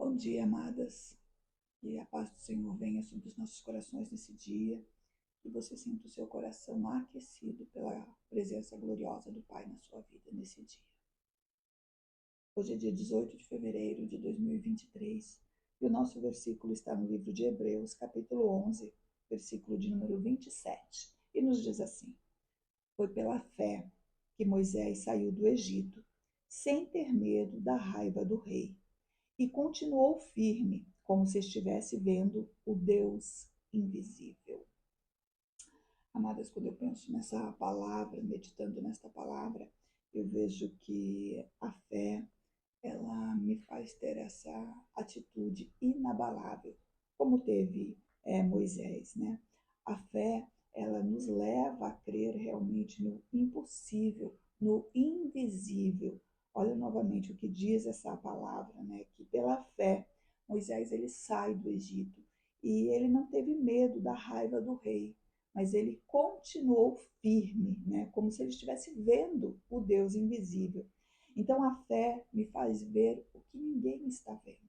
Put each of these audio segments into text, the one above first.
Bom dia, amadas. Que a paz do Senhor venha sobre os nossos corações nesse dia. Que você sinta o seu coração aquecido pela presença gloriosa do Pai na sua vida nesse dia. Hoje é dia 18 de fevereiro de 2023 e o nosso versículo está no livro de Hebreus, capítulo 11, versículo de número 27. E nos diz assim: Foi pela fé que Moisés saiu do Egito, sem ter medo da raiva do rei, e continuou firme, como se estivesse vendo o Deus invisível. Amadas, quando eu penso nessa palavra, meditando nesta palavra, eu vejo que a fé, ela me faz ter essa atitude inabalável, como teve Moisés, né? A fé, ela nos leva a crer realmente no impossível, no invisível. Olha novamente o que diz essa palavra, né? Que pela fé, Moisés ele sai do Egito e ele não teve medo da raiva do rei, mas ele continuou firme, né? Como se ele estivesse vendo o Deus invisível. Então a fé me faz ver o que ninguém está vendo.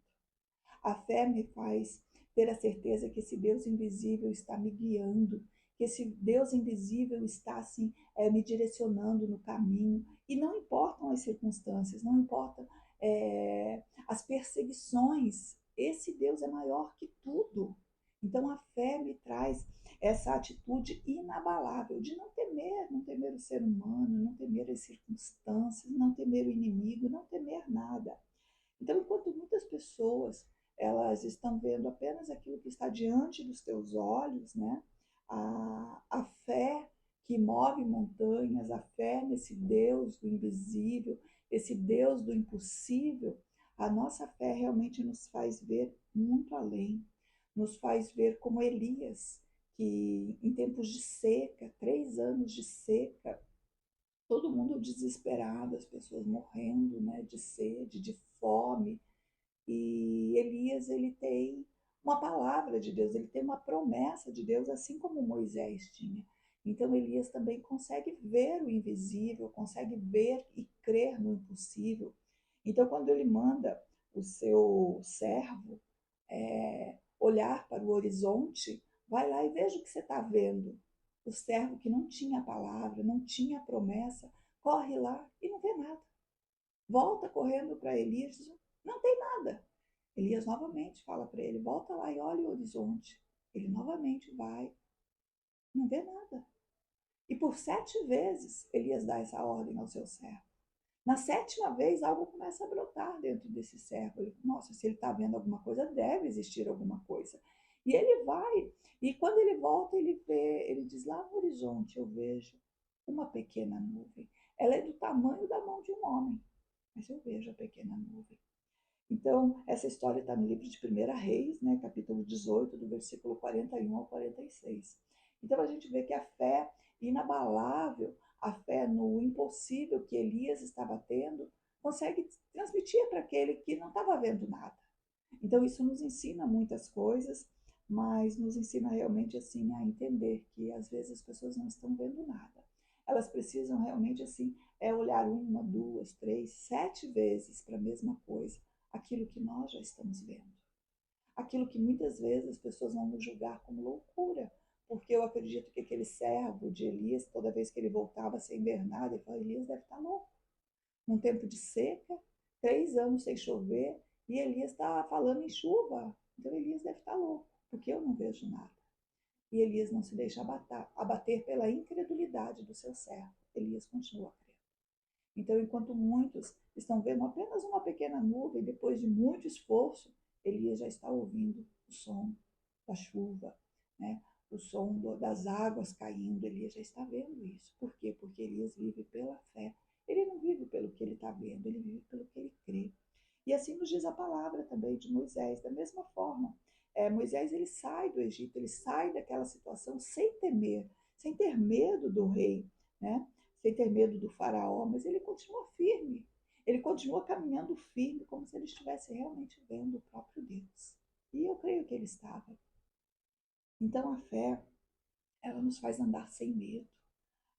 A fé me faz ter a certeza que esse Deus invisível está me guiando, que esse Deus invisível está assim me direcionando no caminho. E não importam as circunstâncias, não importam as perseguições. Esse Deus é maior que tudo. Então a fé me traz essa atitude inabalável de não temer o ser humano, não temer as circunstâncias, não temer o inimigo, não temer nada. Então, enquanto muitas pessoas elas estão vendo apenas aquilo que está diante dos teus olhos, né? A fé que move montanhas, a fé nesse Deus do invisível, esse Deus do impossível, a nossa fé realmente nos faz ver muito além, nos faz ver como Elias, que em tempos de seca, 3 anos de seca, todo mundo desesperado, as pessoas morrendo, né, de sede, de fome. E Elias, ele tem uma palavra de Deus, ele tem uma promessa de Deus, assim como Moisés tinha. Então Elias também consegue ver o invisível, consegue ver e crer no impossível. Então, quando ele manda o seu servo olhar para o horizonte, vai lá e veja o que você está vendo. O servo que não tinha palavra, não tinha promessa, corre lá e não vê nada. Volta correndo para Elias e diz: não tem nada. Elias novamente fala para ele: volta lá e olha o horizonte. Ele novamente vai, não vê nada. E por 7 vezes Elias dá essa ordem ao seu servo. Na 7ª vez, algo começa a brotar dentro desse servo. Ele, nossa, se ele está vendo alguma coisa, deve existir alguma coisa. E ele vai, e quando ele volta, ele vê, ele diz: lá no horizonte eu vejo uma pequena nuvem. Ela é do tamanho da mão de um homem, mas eu vejo a pequena nuvem. Então, essa história está no livro de 1 Reis, né, capítulo 18, do versículo 41 ao 46. Então, a gente vê que a fé inabalável, a fé no impossível que Elias estava tendo, consegue transmitir para aquele que não estava vendo nada. Então, isso nos ensina muitas coisas, mas nos ensina realmente assim a entender que às vezes as pessoas não estão vendo nada. Elas precisam realmente assim olhar 1, 2, 3, 7 vezes para a mesma coisa, aquilo que nós já estamos vendo. Aquilo que muitas vezes as pessoas vão nos julgar como loucura, porque eu acredito que aquele servo de Elias, toda vez que ele voltava sem ver nada, ele falava: Elias deve estar louco. Num tempo de seca, 3 anos sem chover, e Elias está falando em chuva. Então Elias deve estar louco, porque eu não vejo nada. E Elias não se deixa abater pela incredulidade do seu servo. Elias continua crendo. Então, enquanto muitos estão vendo apenas uma pequena nuvem, depois de muito esforço, Elias já está ouvindo o som da chuva, né? O som das águas caindo. Elias já está vendo isso. Por quê? Porque Elias vive pela fé. Ele não vive pelo que ele está vendo, ele vive pelo que ele crê. E assim nos diz a palavra também de Moisés, da mesma forma. Moisés ele sai do Egito, ele sai daquela situação sem temer, sem ter medo do rei, né? Sem ter medo do faraó, mas ele continua firme. Ele continua caminhando firme, como se ele estivesse realmente vendo o próprio Deus. E eu creio que ele estava. Então a fé, ela nos faz andar sem medo.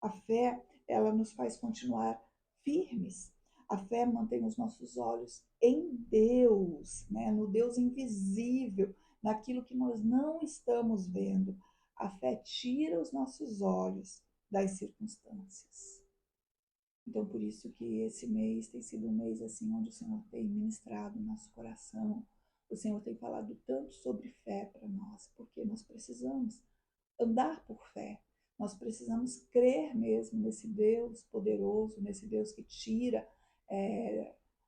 A fé, ela nos faz continuar firmes. A fé mantém os nossos olhos em Deus, né? No Deus invisível, naquilo que nós não estamos vendo. A fé tira os nossos olhos das circunstâncias. Então, por isso que esse mês tem sido um mês assim onde o Senhor tem ministrado o nosso coração. O Senhor tem falado tanto sobre fé para nós, porque nós precisamos andar por fé. Nós precisamos crer mesmo nesse Deus poderoso, nesse Deus que tira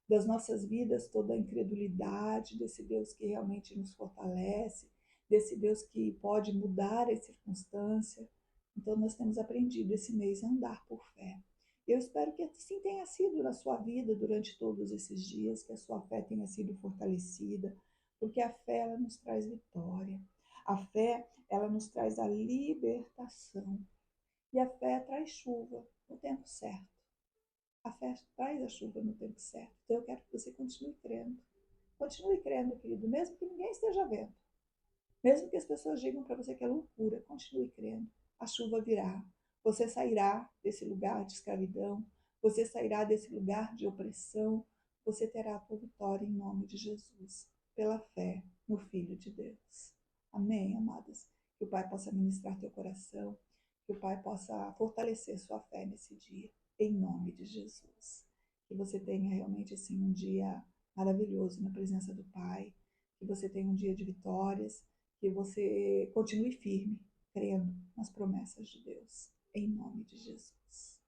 das nossas vidas toda a incredulidade, desse Deus que realmente nos fortalece, desse Deus que pode mudar as circunstâncias. Então, nós temos aprendido esse mês a andar por fé. Eu espero que assim tenha sido na sua vida durante todos esses dias, que a sua fé tenha sido fortalecida, porque a fé ela nos traz vitória. A fé ela nos traz a libertação. E a fé traz chuva no tempo certo. A fé traz a chuva no tempo certo. Então eu quero que você continue crendo. Continue crendo, querido, mesmo que ninguém esteja vendo. Mesmo que as pessoas digam para você que é loucura, continue crendo. A chuva virá. Você sairá desse lugar de escravidão. Você sairá desse lugar de opressão. Você terá a tua vitória em nome de Jesus, pela fé no Filho de Deus. Amém, amadas? Que o Pai possa ministrar teu coração, que o Pai possa fortalecer sua fé nesse dia, em nome de Jesus. Que você tenha realmente assim um dia maravilhoso na presença do Pai, que você tenha um dia de vitórias, que você continue firme, crendo nas promessas de Deus, em nome de Jesus.